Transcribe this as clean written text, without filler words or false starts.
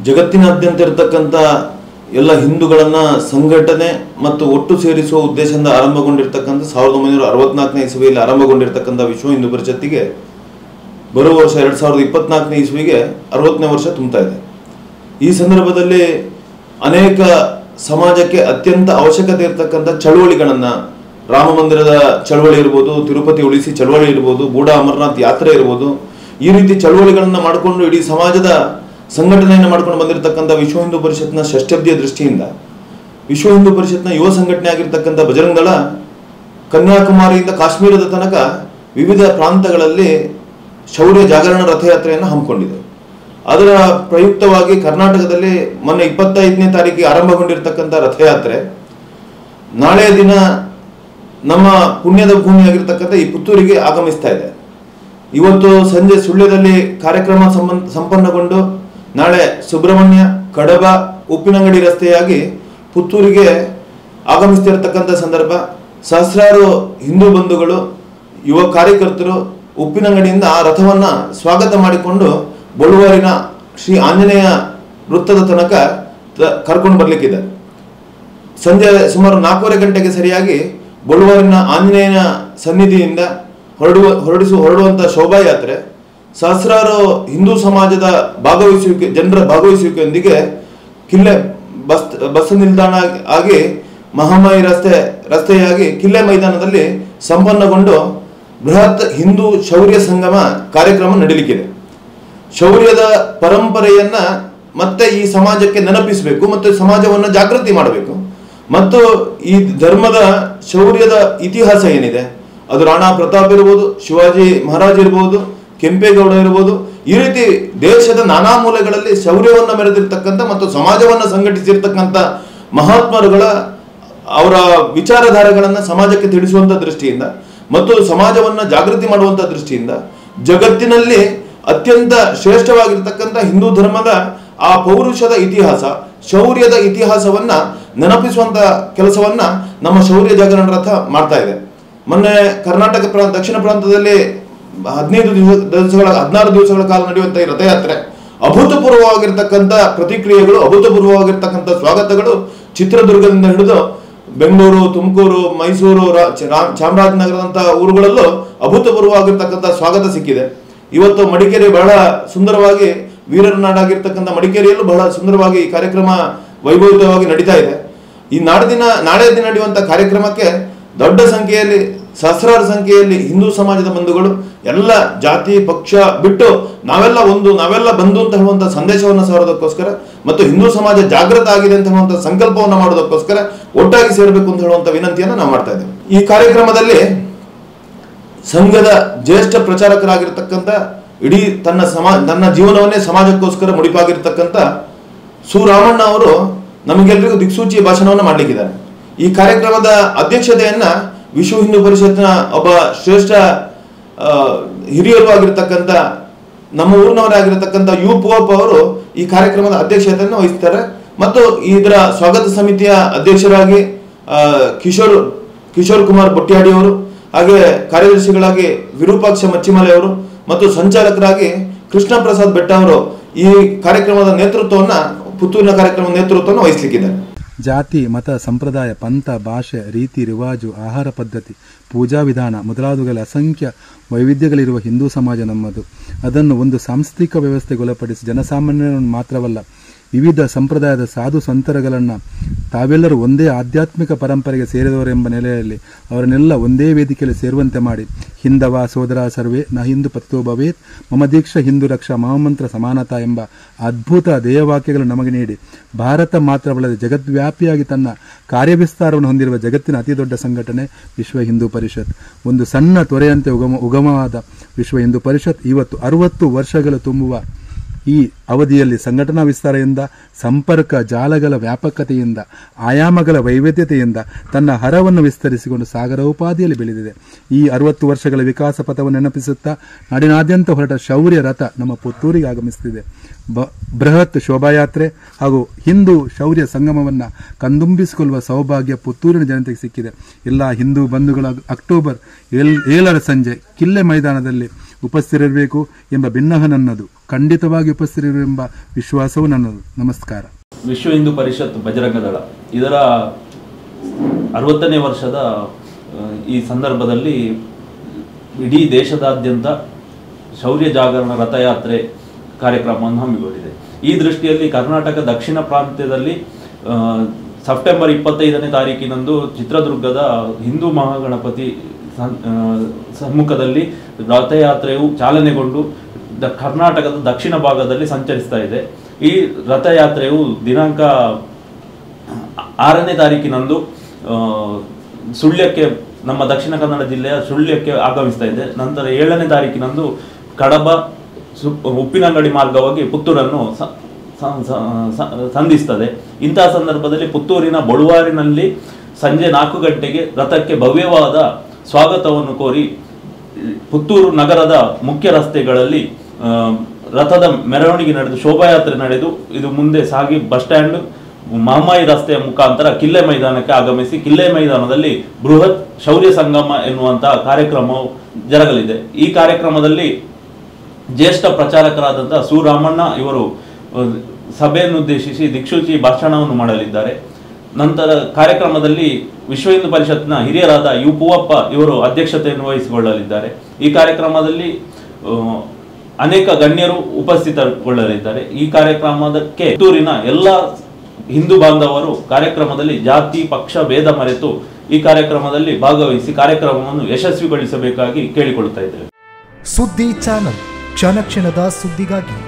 ಜಗತ್ತಿನಾದ್ಯಂತ ಇರತಕ್ಕಂಥ ಎಲ್ಲ ಹಿಂದೂಗಳನ್ನ ಸಂಘಟನೆ ಮತ್ತು ಒಟ್ಟು ಸೇರಿಸುವ ಉದ್ದೇಶದಿಂದ ಆರಂಭಗೊಂಡಿರ್ತಕ್ಕಂಥ 1964ನೇ ಇಸವಿಯಲ್ಲಿ ಆರಂಭಗೊಂಡಿರ್ತಕ್ಕಂಥ ವಿಶ್ವ ಹಿಂದೂ ಪರಿಷತ್ತಿಗೆ ಬರುವ ವರ್ಷ 2024ನೇ ಇಸವಿಗೆ 60ನೇ ವರ್ಷ ತುಂಬುತ್ತಾ ಇದೆ. ಈ ಸಂದರ್ಭದಲ್ಲಿ ಅನೇಕ ಸಮಾಜಕ್ಕೆ ಅತ್ಯಂತ ಅವಶ್ಯಕತೆ ಇರತಕ್ಕಂಥ ಚಳವಳಿಗಳನ್ನು, ರಾಮ ಮಂದಿರದ ಚಳವಳಿ ಇರ್ಬೋದು, ತಿರುಪತಿ ಉಳಿಸಿ ಚಳವಳಿ ಇರ್ಬೋದು, ಬೂಡಾ ಅಮರನಾಥ್ ಯಾತ್ರೆ ಇರ್ಬೋದು, ಈ ರೀತಿ ಚಳವಳಿಗಳನ್ನು ಮಾಡಿಕೊಂಡು ಇಡೀ ಸಮಾಜದ ಸಂಘಟನೆಯನ್ನು ಮಾಡ್ಕೊಂಡು ಬಂದಿರತಕ್ಕಂಥ ವಿಶ್ವ ಹಿಂದೂ ಪರಿಷತ್ನ ಷಷ್ಠಬ್ದಿಯ ದೃಷ್ಟಿಯಿಂದ ವಿಶ್ವ ಹಿಂದೂ ಪರಿಷತ್ನ ಯುವ ಸಂಘಟನೆ ಆಗಿರ್ತಕ್ಕಂಥ ಬಜರಂಗ ದಳ ಕನ್ಯಾಕುಮಾರಿಯಿಂದ ಕಾಶ್ಮೀರದ ತನಕ ವಿವಿಧ ಪ್ರಾಂತಗಳಲ್ಲಿ ಶೌರ್ಯ ಜಾಗರಣ ರಥಯಾತ್ರೆಯನ್ನು ಹಮ್ಮಿಕೊಂಡಿದೆ. ಅದರ ಪ್ರಯುಕ್ತವಾಗಿ ಕರ್ನಾಟಕದಲ್ಲಿ ಮೊನ್ನೆ 25ನೇ ತಾರೀಕಿಗೆ ಆರಂಭಗೊಂಡಿರ್ತಕ್ಕಂಥ ರಥಯಾತ್ರೆ ನಾಳೆಯ ದಿನ ನಮ್ಮ ಪುಣ್ಯದ ಭೂಮಿಯಾಗಿರ್ತಕ್ಕಂಥ ಈ ಪುತ್ತೂರಿಗೆ ಆಗಮಿಸ್ತಾ ಇದೆ. ಇವತ್ತು ಸಂಜೆ ಸುಳ್ಯದಲ್ಲಿ ಕಾರ್ಯಕ್ರಮ ಸಂಪನ್ನಗೊಂಡು ನಾಳೆ ಸುಬ್ರಹ್ಮಣ್ಯ, ಕಡಬ, ಉಪ್ಪಿನಂಗಡಿ ರಸ್ತೆಯಾಗಿ ಪುತ್ತೂರಿಗೆ ಆಗಮಿಸ್ತಿರತಕ್ಕಂಥ ಸಂದರ್ಭ ಸಹಸ್ರಾರು ಹಿಂದೂ ಬಂಧುಗಳು, ಯುವ ಕಾರ್ಯಕರ್ತರು ಉಪ್ಪಿನಂಗಡಿಯಿಂದ ಆ ರಥವನ್ನ ಸ್ವಾಗತ ಮಾಡಿಕೊಂಡು ಬಳುವಾರಿನ ಶ್ರೀ ಆಂಜನೇಯ ವೃತ್ತದ ತನಕ ಕರ್ಕೊಂಡು ಬರ್ಲಿಕ್ಕಿದೆ. ಸಂಜೆ ಸುಮಾರು 4:15 ಗಂಟೆಗೆ ಸರಿಯಾಗಿ ಬಳುವಾರಿನ ಆಂಜನೇಯನ ಸನ್ನಿಧಿಯಿಂದ ಹೊರಡುವಂತಹ ಶೋಭಾಯಾತ್ರೆ ಸಹಸ್ರಾರು ಹಿಂದೂ ಸಮಾಜದ ಜನರ ಭಾಗವಹಿಸುವಿಕೆಯೊಂದಿಗೆ ಕಿಲ್ಲೆ ಬಸ್ ನಿಲ್ದಾಣ ಆಗಿ ಮಹಾಮಾಯಿ ರಸ್ತೆಯಾಗಿ ಕಿಲ್ಲೆ ಮೈದಾನದಲ್ಲಿ ಸಂಪನ್ನಗೊಂಡು ಬೃಹತ್ ಹಿಂದೂ ಶೌರ್ಯ ಸಂಗಮ ಕಾರ್ಯಕ್ರಮ ನಡೀಲಿಕ್ಕಿದೆ. ಶೌರ್ಯದ ಪರಂಪರೆಯನ್ನ ಮತ್ತೆ ಈ ಸಮಾಜಕ್ಕೆ ನೆನಪಿಸಬೇಕು ಮತ್ತು ಸಮಾಜವನ್ನು ಜಾಗೃತಿ ಮಾಡಬೇಕು ಮತ್ತು ಈ ಧರ್ಮದ ಶೌರ್ಯದ ಇತಿಹಾಸ ಏನಿದೆ ಅದು ರಾಣಾ ಪ್ರತಾಪ್ ಇರ್ಬೋದು, ಶಿವಾಜಿ ಮಹಾರಾಜ್ ಇರ್ಬೋದು, ಕೆಂಪೇಗೌಡ ಇರ್ಬೋದು, ಈ ರೀತಿ ದೇಶದ ನಾನಾ ಮೂಲೆಗಳಲ್ಲಿ ಶೌರ್ಯವನ್ನು ಮೆರೆದಿರ್ತಕ್ಕಂಥ ಮತ್ತು ಸಮಾಜವನ್ನು ಸಂಘಟಿಸಿರ್ತಕ್ಕಂಥ ಮಹಾತ್ಮರುಗಳ ಅವರ ವಿಚಾರಧಾರೆಗಳನ್ನು ಸಮಾಜಕ್ಕೆ ತಿಳಿಸುವಂಥ ದೃಷ್ಟಿಯಿಂದ ಮತ್ತು ಸಮಾಜವನ್ನು ಜಾಗೃತಿ ಮಾಡುವಂಥ ದೃಷ್ಟಿಯಿಂದ ಜಗತ್ತಿನಲ್ಲಿ ಅತ್ಯಂತ ಶ್ರೇಷ್ಠವಾಗಿರ್ತಕ್ಕಂಥ ಹಿಂದೂ ಧರ್ಮದ ಆ ಪೌರುಷದ ಇತಿಹಾಸ, ಶೌರ್ಯದ ಇತಿಹಾಸವನ್ನ ನೆನಪಿಸುವಂತ ಕೆಲಸವನ್ನ ನಮ್ಮ ಶೌರ್ಯ ಜಾಗರಣ ರಥ ಮಾಡ್ತಾ ಇದೆ. ಮೊನ್ನೆ ಕರ್ನಾಟಕ ದಕ್ಷಿಣ ಪ್ರಾಂತದಲ್ಲಿ 16 ದಿವಸಗಳ ಕಾಲ ನಡೆಯುವಂತ ಈ ರಥಯಾತ್ರೆ ಅಭೂತಪೂರ್ವವಾಗಿರ್ತಕ್ಕಂಥ ಪ್ರತಿಕ್ರಿಯೆಗಳು, ಅಭೂತಪೂರ್ವವಾಗಿರ್ತಕ್ಕಂಥ ಸ್ವಾಗತಗಳು ಚಿತ್ರದುರ್ಗದಿಂದ ಹಿಡಿದು ಬೆಂಗಳೂರು, ತುಮಕೂರು, ಮೈಸೂರು, ಚಾಮರಾಜನಗರದಂತಹ ಊರುಗಳಲ್ಲೂ ಅಭೂತಪೂರ್ವವಾಗಿರ್ತಕ್ಕಂಥ ಸ್ವಾಗತ ಸಿಕ್ಕಿದೆ. ಇವತ್ತು ಮಡಿಕೇರಿ ಬಹಳ ಸುಂದರವಾಗಿ, ವೀರರ ನಾಡಾಗಿರ್ತಕ್ಕಂಥ ಮಡಿಕೇರಿಯಲ್ಲೂ ಬಹಳ ಸುಂದರವಾಗಿ ಈ ಕಾರ್ಯಕ್ರಮ ವೈಭವಿತವಾಗಿ ನಡೀತಾ ಇದೆ. ಈ ನಾಳೆ ದಿನ ನಡೆಯುವಂಥ ಕಾರ್ಯಕ್ರಮಕ್ಕೆ ದೊಡ್ಡ ಸಂಖ್ಯೆಯಲ್ಲಿ, ಸಹಸ್ರಾರು ಸಂಖ್ಯೆಯಲ್ಲಿ ಹಿಂದೂ ಸಮಾಜದ ಬಂಧುಗಳು ಎಲ್ಲ ಜಾತಿ ಪಕ್ಷ ಬಿಟ್ಟು ನಾವೆಲ್ಲ ಬಂಧು ಅಂತ ಹೇಳುವಂಥ ಸಂದೇಶವನ್ನು ಸಾರೋದಕ್ಕೋಸ್ಕರ ಮತ್ತು ಹಿಂದೂ ಸಮಾಜ ಜಾಗೃತ ಆಗಿದೆ ಅಂತ ಹೇಳುವಂಥ ಸಂಕಲ್ಪವನ್ನು ಮಾಡೋದಕ್ಕೋಸ್ಕರ ಒಟ್ಟಾಗಿ ಸೇರಬೇಕು ಅಂತ ಹೇಳುವಂಥ ವಿನಂತಿಯನ್ನು ನಾವು ಮಾಡ್ತಾ ಇದ್ದೇವೆ. ಈ ಕಾರ್ಯಕ್ರಮದಲ್ಲಿ ಸಂಘದ ಜ್ಯೇಷ್ಠ ಪ್ರಚಾರಕರಾಗಿರ್ತಕ್ಕಂಥ ಇಡೀ ತನ್ನ ಜೀವನವನ್ನೇ ಸಮಾಜಕ್ಕೋಸ್ಕರ ಮುಡಿಪಾಗಿರ್ತಕ್ಕಂಥ ಸುರಾಮಣ್ಣ ಅವರು ನಮಗೆಲ್ಲರಿಗೂ ದಿಕ್ಸೂಚಿ ಭಾಷಣವನ್ನು ಮಾಡಲಿಕ್ಕಿದ್ದಾರೆ. ಈ ಕಾರ್ಯಕ್ರಮದ ಅಧ್ಯಕ್ಷತೆಯನ್ನ ವಿಶ್ವ ಹಿಂದೂ ಪರಿಷತ್ನ ಒಬ್ಬ ಶ್ರೇಷ್ಠ ಹಿರಿಯರು ಆಗಿರ್ತಕ್ಕಂಥ ನಮ್ಮ ಊರಿನವರಾಗಿರ್ತಕ್ಕಂಥ ಯು ಪೋಪ್ ಅವರು ಈ ಕಾರ್ಯಕ್ರಮದ ಅಧ್ಯಕ್ಷತೆಯನ್ನು ವಹಿಸ್ತಾರೆ ಮತ್ತು ಇದರ ಸ್ವಾಗತ ಸಮಿತಿಯ ಅಧ್ಯಕ್ಷರಾಗಿ ಕಿಶೋರ್ ಕುಮಾರ್ ಬೊಟ್ಯಾಡಿ ಅವರು, ಹಾಗೆ ಕಾರ್ಯದರ್ಶಿಗಳಾಗಿ ವಿರೂಪಾಕ್ಷ ಮಚ್ಚಿಮಲೆ ಅವರು ಮತ್ತು ಸಂಚಾಲಕರಾಗಿ ಕೃಷ್ಣ ಪ್ರಸಾದ್ ಬೆಟ್ಟ ಅವರು ಈ ಕಾರ್ಯಕ್ರಮದ ಪುತ್ತೂರಿನ ಕಾರ್ಯಕ್ರಮದ ನೇತೃತ್ವವನ್ನು ವಹಿಸಲಿಕ್ಕಿದ್ದಾರೆ. ಜಾತಿ, ಮತ, ಸಂಪ್ರದಾಯ, ಪಂಥ, ಭಾಷೆ, ರೀತಿ ರಿವಾಜು, ಆಹಾರ ಪದ್ಧತಿ, ಪೂಜಾ ವಿಧಾನ ಮೊದಲಾದವುಗಳ ಅಸಂಖ್ಯ ವೈವಿಧ್ಯಗಳಿರುವ ಹಿಂದೂ ಸಮಾಜ ನಮ್ಮದು. ಅದನ್ನು ಒಂದು ಸಾಂಸ್ಥಿಕ ವ್ಯವಸ್ಥೆಗೊಳಪಡಿಸಿ ಜನಸಾಮಾನ್ಯರನ್ನು ಮಾತ್ರವಲ್ಲ, ವಿವಿಧ ಸಂಪ್ರದಾಯದ ಸಾಧು ಸಂತರಗಳನ್ನು ತಾವೆಲ್ಲರೂ ಒಂದೇ ಆಧ್ಯಾತ್ಮಿಕ ಪರಂಪರೆಗೆ ಸೇರಿದವರೆಂಬ ನೆಲೆಯಲ್ಲಿ ಅವರನ್ನೆಲ್ಲ ಒಂದೇ ವೇದಿಕೆಯಲ್ಲಿ ಸೇರುವಂತೆ ಮಾಡಿ ಹಿಂದವ ಸೋದರ ಸರ್ವೇ ನ ಹಿಂದೂ ಪತಿತೋ ಭವೇತ್ ಮಮ ದೀಕ್ಷಾ ಹಿಂದೂ ರಕ್ಷಾ ಮಹಾಮಂತ್ರ ಸಮಾನತಾ ಎಂಬ ಅದ್ಭುತ ಧ್ಯೇಯವಾಕ್ಯಗಳು ನಮಗೆ ನೀಡಿ ಭಾರತ ಮಾತ್ರವಲ್ಲದೆ ಜಗದ್ವ್ಯಾಪಿಯಾಗಿ ತನ್ನ ಕಾರ್ಯವಿಸ್ತಾರವನ್ನು ಹೊಂದಿರುವ ಜಗತ್ತಿನ ಅತಿದೊಡ್ಡ ಸಂಘಟನೆ ವಿಶ್ವ ಹಿಂದೂ ಪರಿಷತ್. ಒಂದು ಸಣ್ಣ ತೊರೆಯಂತೆ ಉಗಮವಾದ ವಿಶ್ವ ಹಿಂದೂ ಪರಿಷತ್ ಇವತ್ತು 60 ವರ್ಷಗಳು ತುಂಬುವ ಈ ಅವಧಿಯಲ್ಲಿ ಸಂಘಟನಾ ವಿಸ್ತಾರದಿಂದ, ಸಂಪರ್ಕ ಜಾಲಗಳ ವ್ಯಾಪಕತೆಯಿಂದ, ಆಯಾಮಗಳ ವೈವಿಧ್ಯತೆಯಿಂದ ತನ್ನ ಹರವನ್ನು ವಿಸ್ತರಿಸಿಕೊಂಡು ಸಾಗರೋಪಾದಿಯಲ್ಲಿ ಬೆಳೆದಿದೆ. ಈ 60 ವರ್ಷಗಳ ವಿಕಾಸ ಪಥವನ್ನು ನೆನಪಿಸುತ್ತಾ ನಾಡಿನಾದ್ಯಂತ ಹೊರಟ ಶೌರ್ಯ ರಥ ನಮ್ಮ ಪುತ್ತೂರಿಗೆ ಆಗಮಿಸುತ್ತಿದೆ. ಬೃಹತ್ ಶೋಭಾಯಾತ್ರೆ ಹಾಗೂ ಹಿಂದೂ ಶೌರ್ಯ ಸಂಗಮವನ್ನು ಕಂದುಂಬಿಸಿಕೊಳ್ಳುವ ಸೌಭಾಗ್ಯ ಪುತ್ತೂರಿನ ಜನತೆಗೆ ಸಿಕ್ಕಿದೆ. ಎಲ್ಲ ಹಿಂದೂ ಬಂಧುಗಳ ಅಕ್ಟೋಬರ್ 7ರ ಸಂಜೆ ಕಿಲ್ಲೆ ಮೈದಾನದಲ್ಲಿ ಉಪಸ್ಥಿರಬೇಕು ಎಂಬ ಭಿನ್ನಹ ನನ್ನದು. ಖಂಡಿತವಾಗಿ ಉಪಸ್ಥಿರವೆಂಬ ವಿಶ್ವಾಸವೂ ನನ್ನದು. ನಮಸ್ಕಾರ. ವಿಶ್ವ ಹಿಂದೂ ಪರಿಷತ್ ಬಜರಂಗ ದಳ ಇದರ 60ನೇ ವರ್ಷದ ಈ ಸಂದರ್ಭದಲ್ಲಿ ಇಡೀ ದೇಶದಾದ್ಯಂತ ಶೌರ್ಯ ಜಾಗರಣ ರಥಯಾತ್ರೆ ಕಾರ್ಯಕ್ರಮವನ್ನು ಹಮ್ಮಿಕೊಂಡಿದೆ. ಈ ದೃಷ್ಟಿಯಲ್ಲಿ ಕರ್ನಾಟಕ ದಕ್ಷಿಣ ಪ್ರಾಂತ್ಯದಲ್ಲಿ ಸೆಪ್ಟೆಂಬರ್ 25ನೇ ತಾರೀಕಿನಂದು ಚಿತ್ರದುರ್ಗದ ಹಿಂದೂ ಮಹಾಗಣಪತಿ ಸಮ್ಮುಖದಲ್ಲಿ ರಥಯಾತ್ರೆಯು ಚಾಲನೆಗೊಂಡು ಕರ್ನಾಟಕದ ದಕ್ಷಿಣ ಭಾಗದಲ್ಲಿ ಸಂಚರಿಸ್ತಾ ಇದೆ. ಈ ರಥಯಾತ್ರೆಯು ದಿನಾಂಕ 6ನೇ ತಾರೀಕಿನಂದು ಸುಳ್ಯಕ್ಕೆ, ನಮ್ಮ ದಕ್ಷಿಣ ಕನ್ನಡ ಜಿಲ್ಲೆಯ ಸುಳ್ಯಕ್ಕೆ ಆಗಮಿಸ್ತಾ ಇದೆ. ನಂತರ 7ನೇ ತಾರೀಕಿನಂದು ಕಡಬ ಉಪ್ಪಿನಂಗಡಿ ಮಾರ್ಗವಾಗಿ ಪುತ್ತೂರನ್ನು ಸಂಧಿಸ್ತದೆ. ಇಂತಹ ಸಂದರ್ಭದಲ್ಲಿ ಪುತ್ತೂರಿನ ಬಳುವಾರಿನಲ್ಲಿ ಸಂಜೆ 4 ಗಂಟೆಗೆ ರಥಕ್ಕೆ ಭವ್ಯವಾದ ಸ್ವಾಗತವನ್ನು ಕೋರಿ ಪುತ್ತೂರು ನಗರದ ಮುಖ್ಯ ರಸ್ತೆಗಳಲ್ಲಿ ರಥದ ಮೆರವಣಿಗೆ ನಡೆದು ಶೋಭಾಯಾತ್ರೆ ನಡೆದು ಇದು ಮುಂದೆ ಸಾಗಿ ಬಸ್ ಸ್ಟ್ಯಾಂಡ್ ಮಹಮಾಯಿ ರಸ್ತೆಯ ಮುಖಾಂತರ ಕಿಲ್ಲೆ ಮೈದಾನಕ್ಕೆ ಆಗಮಿಸಿ ಕಿಲ್ಲೆ ಮೈದಾನದಲ್ಲಿ ಬೃಹತ್ ಶೌರ್ಯ ಸಂಗಮ ಎನ್ನುವಂತಹ ಕಾರ್ಯಕ್ರಮವು ಜರಗಲಿದೆ. ಈ ಕಾರ್ಯಕ್ರಮದಲ್ಲಿ ಜ್ಯೇಷ್ಠ ಪ್ರಚಾರಕರಾದಂತಹ ಸುರಾಮಣ್ಣ ಇವರು ಸಭೆಯನ್ನುದ್ದೇಶಿಸಿ ದಿಕ್ಸೂಚಿ ಭಾಷಣವನ್ನು ಮಾಡಲಿದ್ದಾರೆ. ನಂತರ ಕಾರ್ಯಕ್ರಮದಲ್ಲಿ ವಿಶ್ವ ಹಿಂದೂ ಪರಿಷತ್ನ ಹಿರಿಯರಾದ ಯು ಪೂವಪ್ಪ ಇವರು ಅಧ್ಯಕ್ಷತೆಯನ್ನು ವಹಿಸಿಕೊಳ್ಳಲಿದ್ದಾರೆ. ಈ ಕಾರ್ಯಕ್ರಮದಲ್ಲಿ ಅನೇಕ ಗಣ್ಯರು ಉಪಸ್ಥಿತಗೊಳ್ಳಲಿದ್ದಾರೆ. ಈ ಕಾರ್ಯಕ್ರಮಕ್ಕೆ ಪುತ್ತೂರಿನ ಎಲ್ಲ ಹಿಂದೂ ಬಾಂಧವರು ಕಾರ್ಯಕ್ರಮದಲ್ಲಿ ಜಾತಿ ಪಕ್ಷ ಭೇದ ಮರೆತು ಈ ಕಾರ್ಯಕ್ರಮದಲ್ಲಿ ಭಾಗವಹಿಸಿ ಕಾರ್ಯಕ್ರಮವನ್ನು ಯಶಸ್ವಿಗೊಳಿಸಬೇಕಾಗಿ ಕೇಳಿಕೊಳ್ಳುತ್ತಾ ಇದ್ದೇವೆ. ಸುದ್ದಿ ಚಾನಲ್, ಕ್ಷಣ ಕ್ಷಣದ ಸುದ್ದಿಗಾಗಿ.